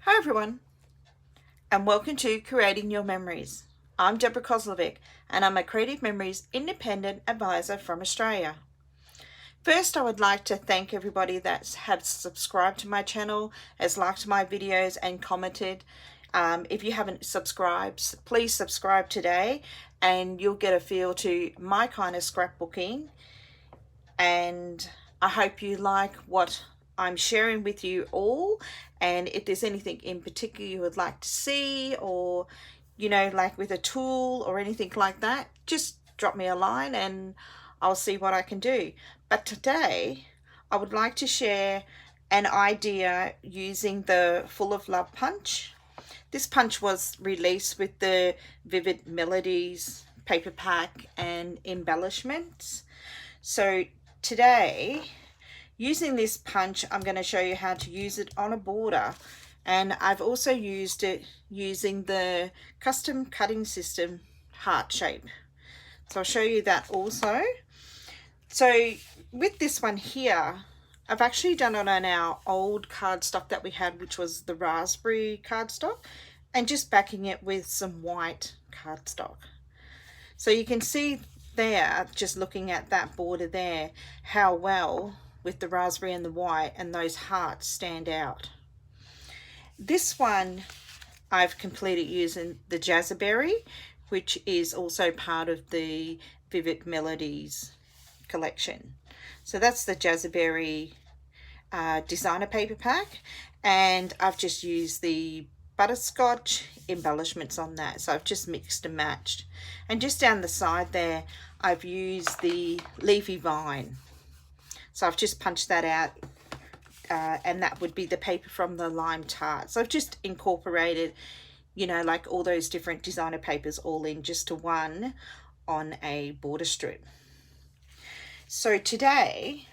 Hi everyone, and welcome to Creating Your Memories. I'm Deborah Kozlovic, and I'm a Creative Memories Independent Advisor from Australia. First, I would like to thank everybody that has subscribed to my channel, has liked my videos and commented. If you haven't subscribed, please subscribe today and you'll get a feel to my kind of scrapbooking, and I hope you like what I'm sharing with you all. And if there's anything in particular you would like to see, or like with a tool or anything like that, just drop me a line and I'll see what I can do. But today I would like to share an idea using the Full of Love punch. This punch was released with the Vivid Melodies paper pack and embellishments. So today, using this punch, I'm going to show you how to use it on a border, and I've also used it using the custom cutting system heart shape. So I'll show you that also. So with this one here, I've actually done it on our old cardstock that we had, which was the raspberry cardstock, and just backing it with some white cardstock. So you can see there, just looking at that border there, how well with the raspberry and the white and those hearts stand out. This one I've completed using the Jazzberry, which is also part of the Vivid Melodies collection. So that's the Jazzberry designer paper pack, and I've just used the Butterscotch embellishments on that. So I've just mixed and matched. And just down the side there, I've used the leafy vine. So I've just punched that out, and that would be the paper from the lime tart. So I've just incorporated, like all those different designer papers all in just to one on a border strip. So today,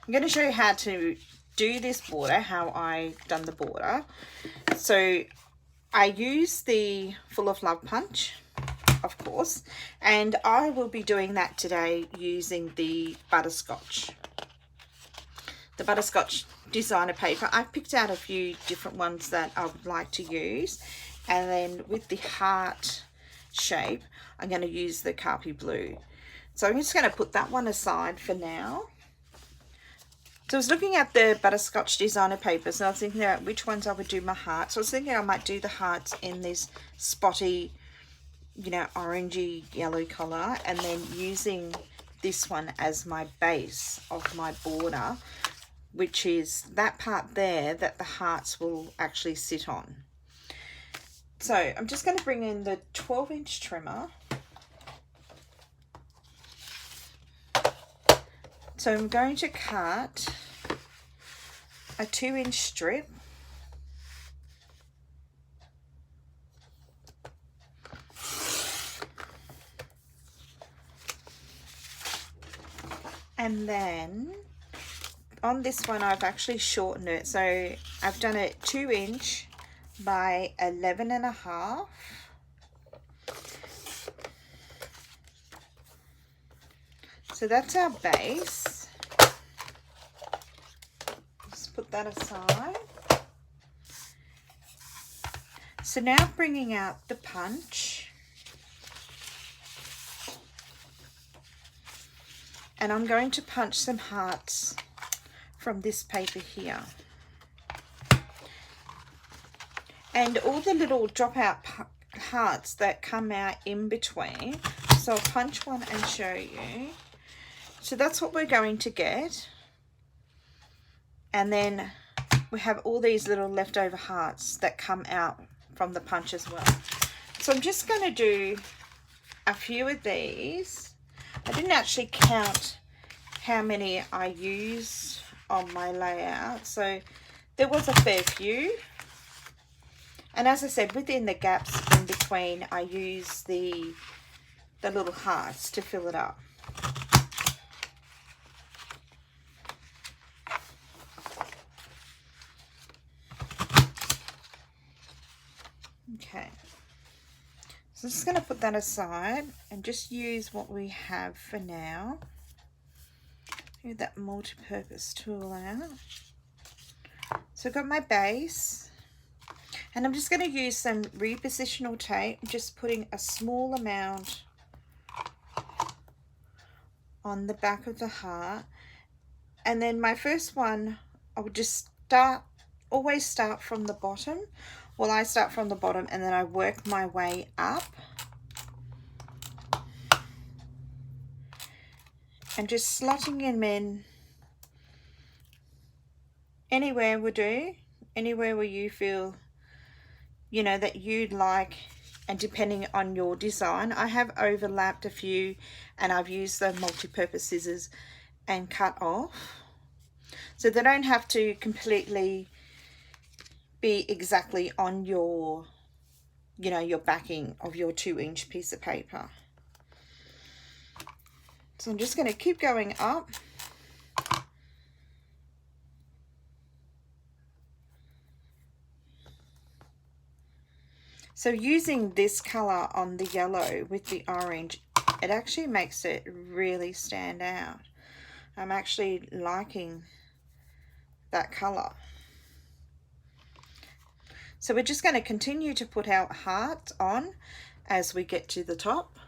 I'm going to show you how to do this border, how I done the border. So I use the Full of Love punch, of course, and I will be doing that today using the Butterscotch. The Butterscotch designer paper. I've picked out a few different ones that I would like to use, and then with the heart shape, I'm going to use the Capri blue. So I'm just going to put that one aside for now. So I was looking at the Butterscotch designer papers, and I was thinking about which ones I would do my hearts. So I was thinking I might do the hearts in this spotty, orangey yellow color, and then using this one as my base of my border, which is that part there that the hearts will actually sit on. So I'm just going to bring in the 12-inch trimmer. So I'm going to cut a 2-inch strip, and then on this one I've actually shortened it. So I've done it 2-inch by 11.5. So that's our base. Just put that aside. So now bringing out the punch, and I'm going to punch some hearts from this paper here. And all the little drop out hearts that come out in between. So I'll punch one and show you. So that's what we're going to get. And then we have all these little leftover hearts that come out from the punch as well. So I'm just going to do a few of these. I didn't actually count how many I used on my layout, so there was a fair few. And as I said, within the gaps in between, I use the little hearts to fill it up. Okay, so I'm just going to put that aside and just use what we have for now. Get that multi-purpose tool out. So I've got my base, And I'm just going to use some repositional tape, just putting a small amount on the back of the heart. And then my first one, I would just always start from the bottom. Well, I start from the bottom and then I work my way up. And just slotting them in anywhere will do, anywhere where you feel, you know, that you'd like, and depending on your design. I have overlapped a few and I've used the multi-purpose scissors and cut off. So they don't have to completely be exactly on your, you know, your backing of your 2-inch piece of paper. So I'm just going to keep going up. So using this color on the yellow with the orange, it actually makes it really stand out. I'm actually liking that color. So we're just going to continue to put our heart on as we get to the top.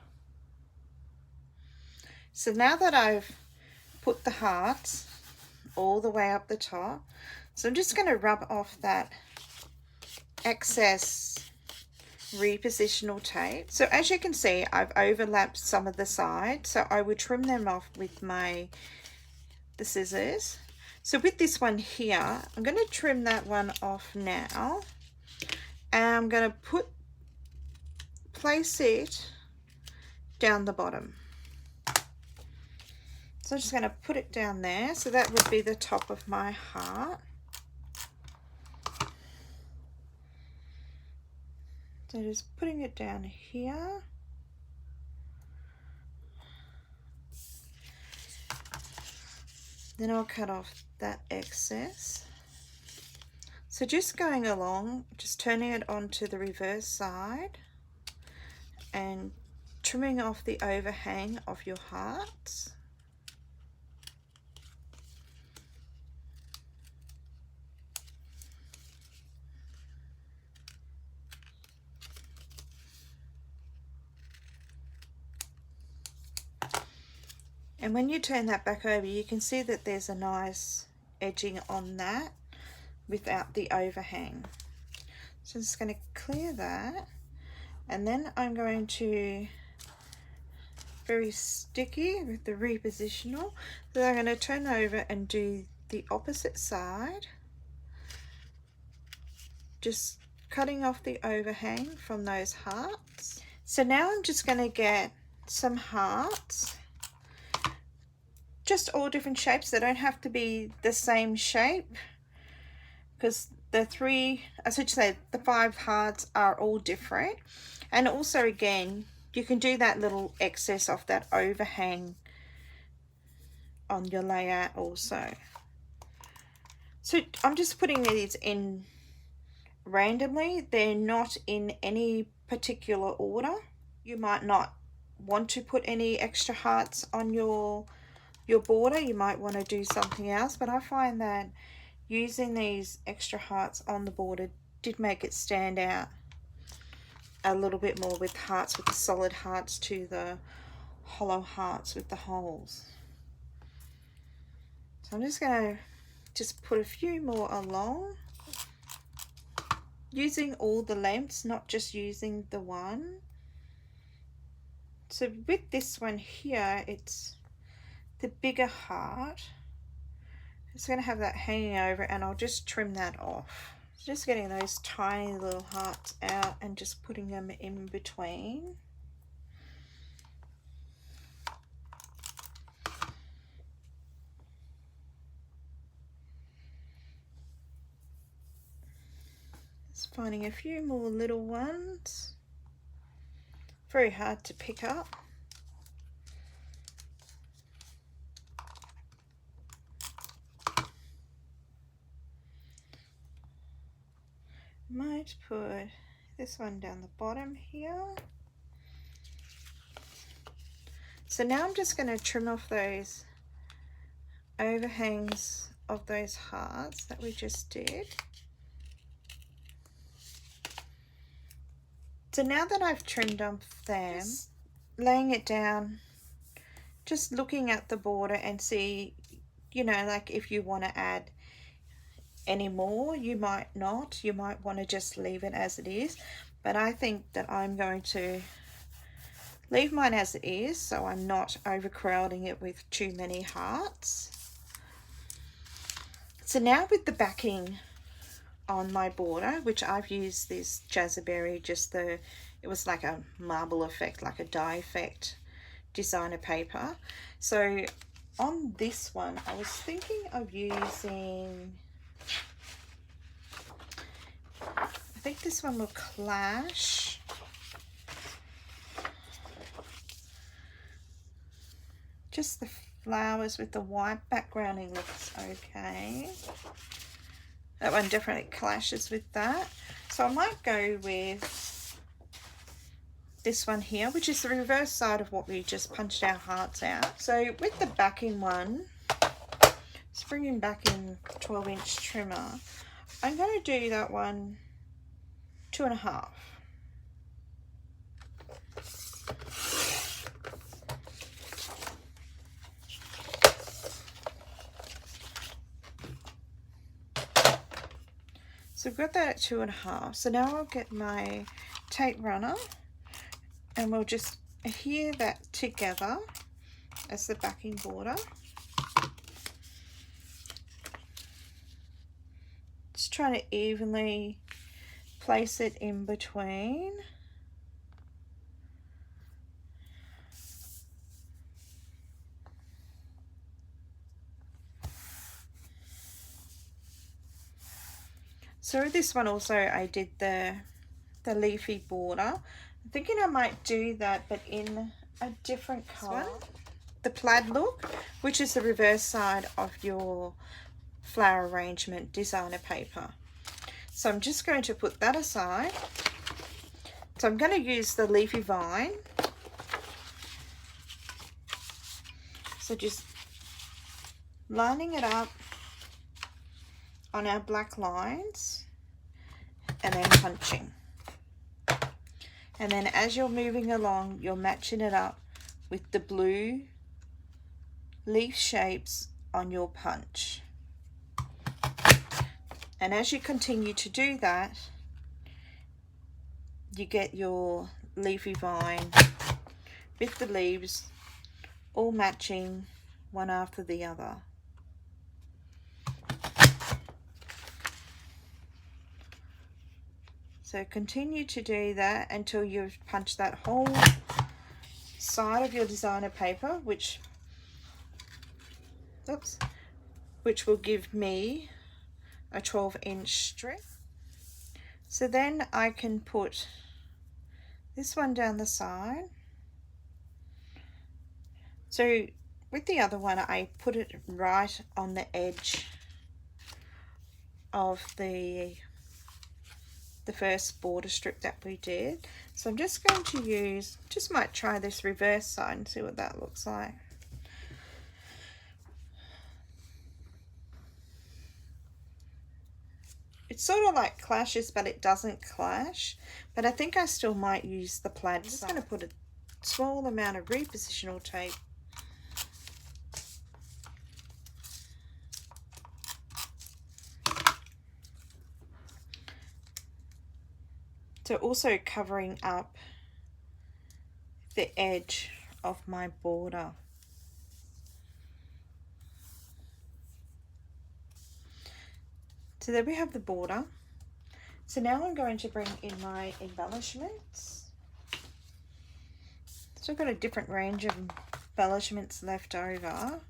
So now that I've put the hearts all the way up the top, so I'm just going to rub off that excess repositional tape. So as you can see, I've overlapped some of the sides, so I would trim them off with the scissors. So with this one here, I'm going to trim that one off now, and I'm going to place it down the bottom. So I'm just going to put it down there. So that would be the top of my heart. So just putting it down here. Then I'll cut off that excess. So just going along, just turning it onto the reverse side and trimming off the overhang of your hearts. And when you turn that back over, you can see that there's a nice edging on that without the overhang. So I'm just going to clear that, and then I'm going to, very sticky with the repositional, so I'm going to turn over and do the opposite side, just cutting off the overhang from those hearts. So now I'm just going to get some hearts, just all different shapes. They don't have to be the same shape, because the 5 hearts are all different. And also, again, you can do that little excess of that overhang on your layout also. So I'm just putting these in randomly. They're not in any particular order. You might not want to put any extra hearts on your border. You might want to do something else, but I find that using these extra hearts on the border did make it stand out a little bit more, with hearts with the solid hearts to the hollow hearts with the holes. So I'm just going to put a few more along, using all the lengths, not just using the one. So with this one here, it's the bigger heart. It's going to have that hanging over, and I'll just trim that off. So just getting those tiny little hearts out and just putting them in between. Just finding a few more little ones. Very hard to pick up. Might put this one down the bottom here. So now I'm just going to trim off those overhangs of those hearts that we just did. So now that I've trimmed off them, just laying it down, just looking at the border and see, you know, like if you want to add any more, you might not. You might want to just leave it as it is. But I think that I'm going to leave mine as it is, so I'm not overcrowding it with too many hearts. So now with the backing on my border, which I've used this Jazzberry, it was like a marble effect, like a dye effect designer paper. So on this one, I was thinking of using, I think this one will clash. Just the flowers with the white backgrounding looks okay. That one definitely clashes with that. So I might go with this one here, which is the reverse side of what we just punched our hearts out. So with the backing one, just bringing back in 12-inch trimmer, I'm going to do that one 2.5. So I've got that at 2.5. So now I'll get my tape runner and we'll just adhere that together as the backing border. Just trying to evenly place it in between. So with this one also I did the leafy border. I'm thinking I might do that but in a different colour. The plaid look, which is the reverse side of your flower arrangement designer paper. So I'm just going to put that aside. So I'm going to use the leafy vine. So just lining it up on our black lines and then punching. And then as you're moving along, you're matching it up with the blue leaf shapes on your punch. And as you continue to do that, you get your leafy vine with the leaves all matching one after the other. So continue to do that until you've punched that whole side of your designer paper, which will give me a 12-inch strip. So then I can put this one down the side. So with the other one, I put it right on the edge of the first border strip that we did. So I'm just going to use, just might try this reverse side and see what that looks like. It sort of like clashes, but it doesn't clash. But I think I still might use the plaid. I'm just going to put a small amount of repositional tape so also covering up the edge of my border. So there we have the border. So now I'm going to bring in my embellishments. So I've got a different range of embellishments left over.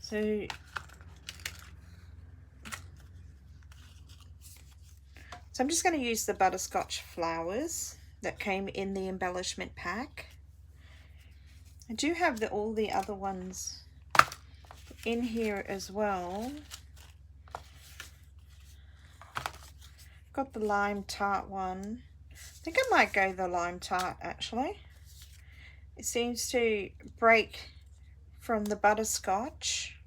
So I'm just going to use the Butterscotch flowers that came in the embellishment pack. I do have all the other ones in here as well. Got the lime tart one. I think I might go the lime tart actually. It seems to break from the butterscotch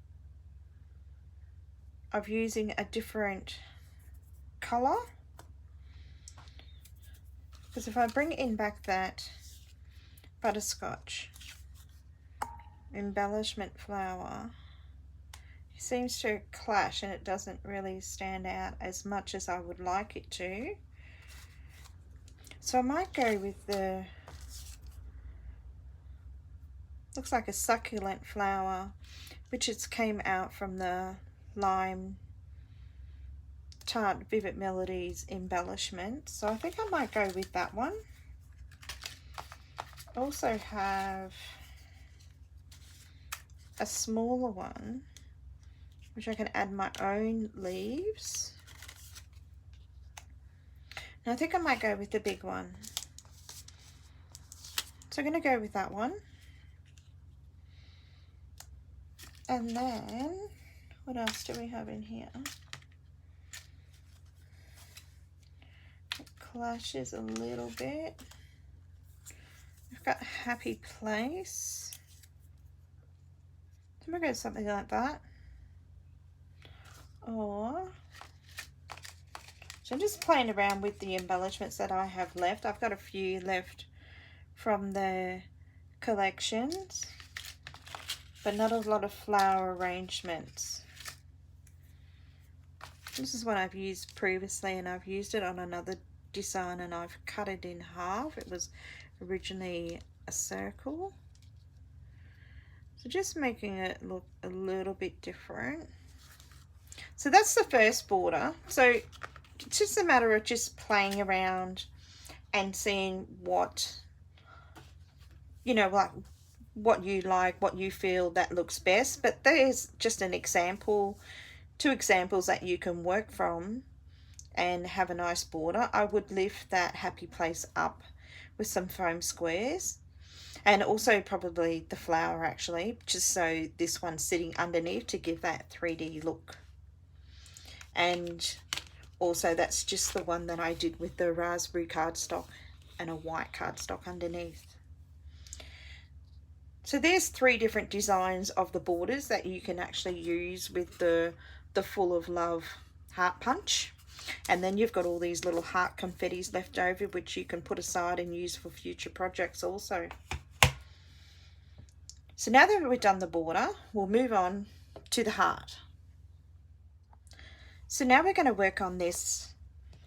of using a different colour. Because if I bring in back that Butterscotch embellishment flower, it seems to clash and it doesn't really stand out as much as I would like it to. So I might go with the, looks like a succulent flower, which it's came out from the Lime Tart Vivid Melodies embellishment. So I think I might go with that one. Also have a smaller one, which I can add my own leaves. And I think I might go with the big one. So I'm going to go with that one. And then, what else do we have in here? It clashes a little bit. We've got Happy Place. So I'm going to go something like that. Or, so I'm just playing around with the embellishments that I have left. I've got a few left from the collections, but not a lot of flower arrangements. This is what I've used previously, and I've used it on another design and I've cut it in half. It was originally a circle. So just making it look a little bit different. So that's the first border. So it's just a matter of just playing around and seeing what, you know, like what you like, what you feel that looks best. But there's just an example, 2 examples that you can work from and have a nice border. I would lift that Happy Place up with some foam squares, and also probably the flower actually, just so this one's sitting underneath to give that 3D look. And also that's just the one that I did with the raspberry cardstock and a white cardstock underneath. So there's 3 different designs of the borders that you can actually use with the Full of Love heart punch. And then you've got all these little heart confettis left over, which you can put aside and use for future projects also. So now that we've done the border, we'll move on to the heart. So now we're going to work on this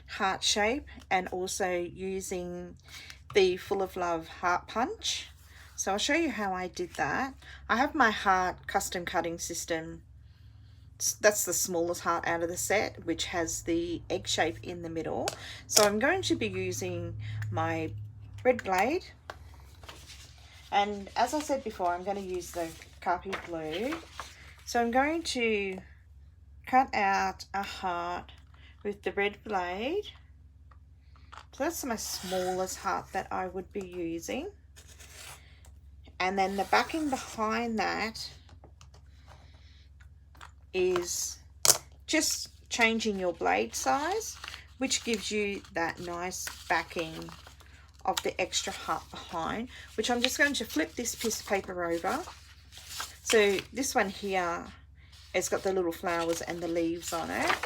heart shape and also using the Full of Love heart punch. So I'll show you how I did that. I have my heart custom cutting system. That's the smallest heart out of the set, which has the egg shape in the middle. So I'm going to be using my red blade. And as I said before, I'm going to use the Capri blue. So I'm going to cut out a heart with the red blade. So that's my smallest heart that I would be using. And then the backing behind that is just changing your blade size, which gives you that nice backing of the extra heart behind, which I'm just going to flip this piece of paper over. So this one here has got the little flowers and the leaves on it.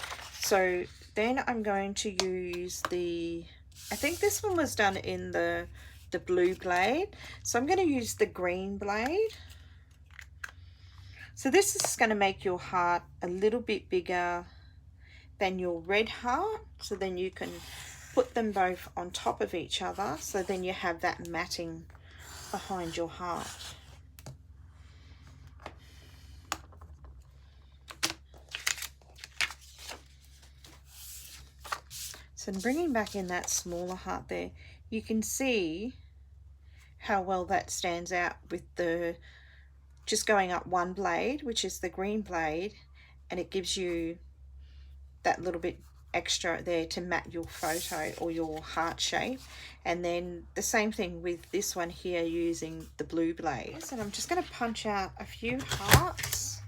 So then I'm going to use the, I think this one was done in the blue blade. So I'm going to use the green blade. So this is going to make your heart a little bit bigger than your red heart. So then you can put them both on top of each other. So then you have that matting behind your heart. So bringing back in that smaller heart there, you can see how well that stands out with the just going up one blade, which is the green blade, and it gives you that little bit extra there to mat your photo or your heart shape. And then the same thing with this one here using the blue blade. And I'm just going to punch out a few hearts.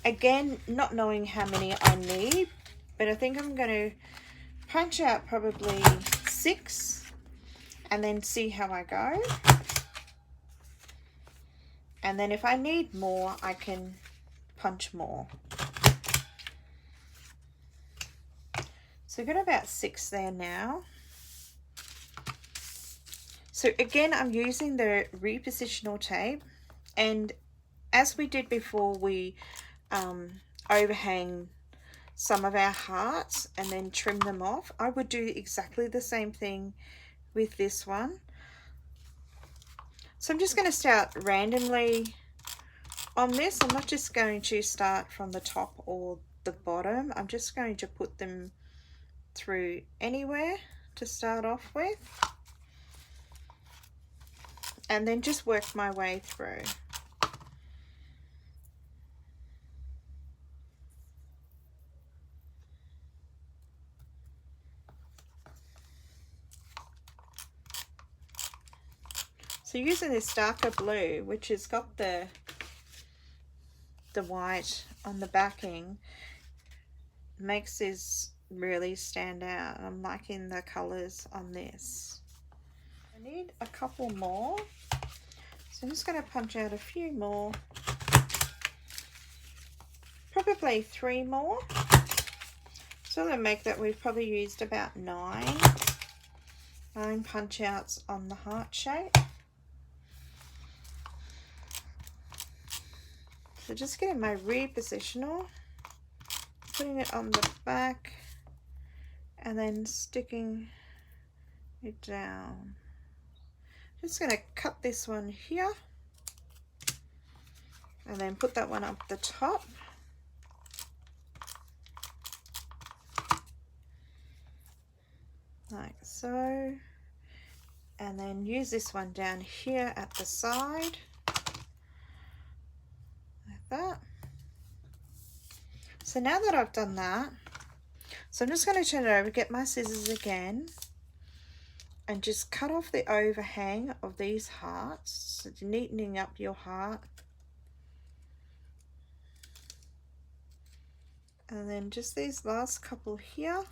Again, not knowing how many I need, but I think I'm going to punch out probably 6 and then see how I go. And then if I need more, I can punch more. So I've got about 6 there now. So again, I'm using the repositional tape, and as we did before, we overhang some of our hearts and then trim them off. I would do exactly the same thing with this one. So I'm just going to start randomly on this. I'm not just going to start from the top or the bottom. I'm just going to put them through anywhere to start off with, and then just work my way through. So using this darker blue, which has got the white on the backing, makes this really stand out. I'm liking the colours on this. I need a couple more, so I'm just going to punch out a few more, probably 3 more. So that'll make that we've probably used about 9 punch outs on the heart shape. So just getting my repositional, putting it on the back, and then sticking it down. Just going to cut this one here, and then put that one up the top. Like so. And then use this one down here at the side. That. So now that I've done that, so I'm just going to turn it over, get my scissors again, and just cut off the overhang of these hearts, so neatening up your heart. And then just these last couple here.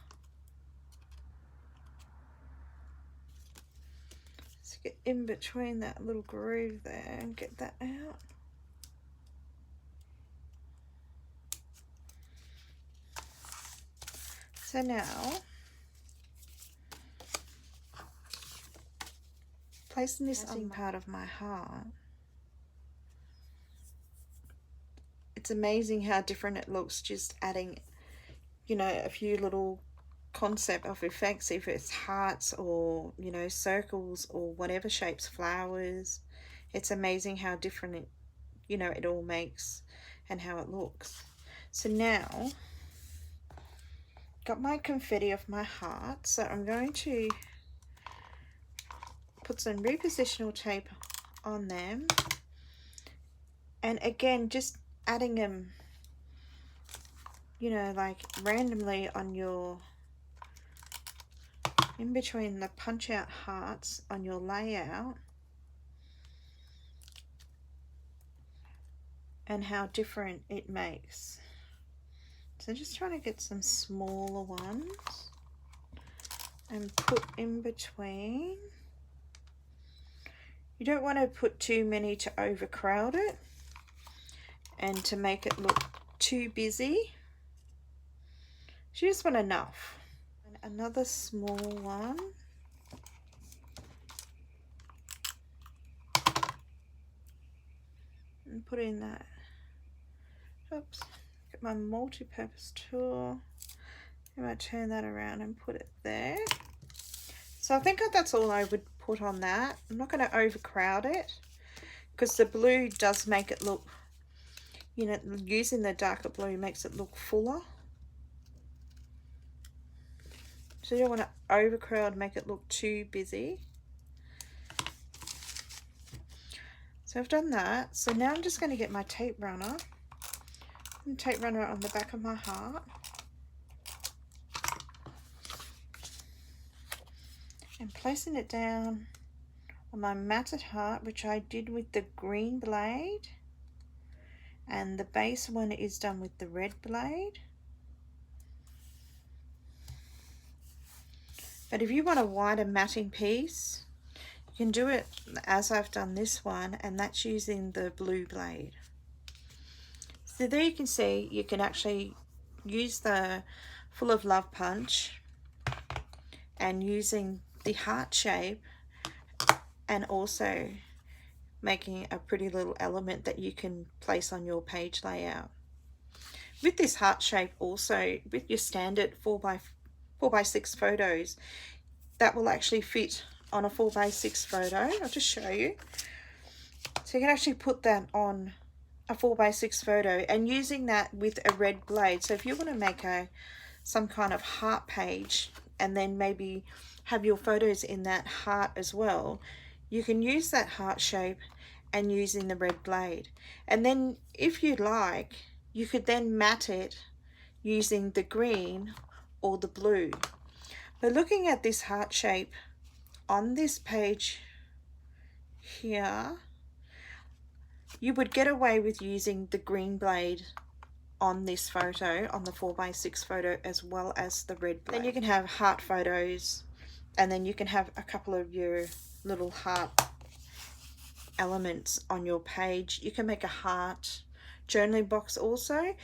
Just get in between that little groove there and get that out. So now, placing this on part of my heart, it's amazing how different it looks, just adding, you know, a few little concept of effects, if it's hearts or, you know, circles or whatever shapes, flowers. It's amazing how different it, you know, it all makes and how it looks. So now, got my confetti of my heart, so I'm going to put some repositional tape on them, and again just adding them, you know, like randomly on your, in between the punch out hearts on your layout, and how different it makes. So just trying to get some smaller ones and put in between. You don't want to put too many to overcrowd it and to make it look too busy. So you just want enough. And another small one. And put in that. Oops. Get my multi-purpose tool. I'm going to turn that around and put it there. So I think that's all I would put on that. I'm not going to overcrowd it, because the blue does make it look, you know, using the darker blue makes it look fuller. So you don't want to overcrowd, make it look too busy. So I've done that. So now I'm just going to get my tape runner and tape runner on the back of my heart. And placing it down on my matted heart, which I did with the green blade, and the base one is done with the red blade. But if you want a wider matting piece, you can do it as I've done this one, and that's using the blue blade. So there you can see you can actually use the Full of Love punch and using the heart shape and also making a pretty little element that you can place on your page layout. With this heart shape also, with your standard 4x6 photos, that will actually fit on a 4x6 photo. I'll just show you. So you can actually put that on a 4x6 photo, and using that with a red blade. So if you want to make some kind of heart page and then maybe have your photos in that heart as well, you can use that heart shape and using the red blade. And then if you like, you could then matte it using the green or the blue. But looking at this heart shape on this page here, you would get away with using the green blade on this photo, on the 4x6 photo, as well as the red blade. Then you can have heart photos, and then you can have a couple of your little heart elements on your page. You can make a heart journaling box also.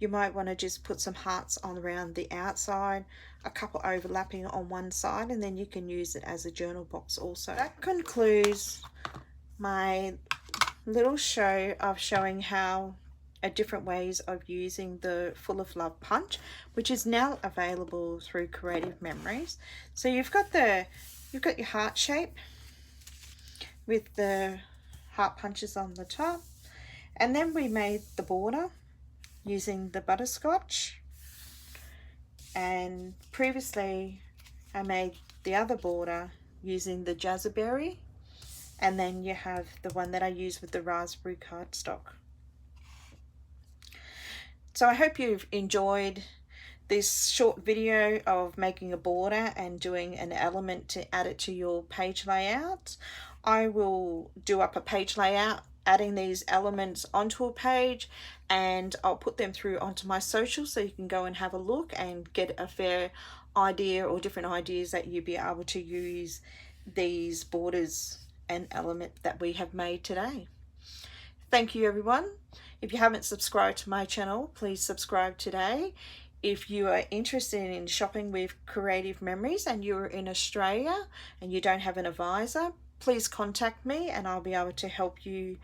You might want to just put some hearts on around the outside, a couple overlapping on one side, and then you can use it as a journal box also. That concludes my little show of showing how different ways of using the Full of Love punch, which is now available through Creative Memories. So you've got your heart shape with the heart punches on the top, and then we made the border using the Butterscotch, and previously I made the other border using the Jazzberry, and then you have the one that I use with the raspberry cardstock. So I hope you've enjoyed this short video of making a border and doing an element to add it to your page layout. I will do up a page layout adding these elements onto a page, and I'll put them through onto my social so you can go and have a look and get a fair idea or different ideas that you'll be able to use these borders and element that we have made today. Thank you everyone. If you haven't subscribed to my channel, please subscribe today. If you are interested in shopping with Creative Memories and you're in Australia and you don't have an advisor, please contact me and I'll be able to help you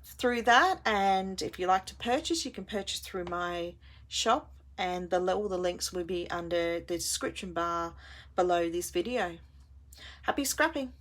through that. And if you like to purchase, you can purchase through my shop, and all the links will be under the description bar below this video. Happy scrapping!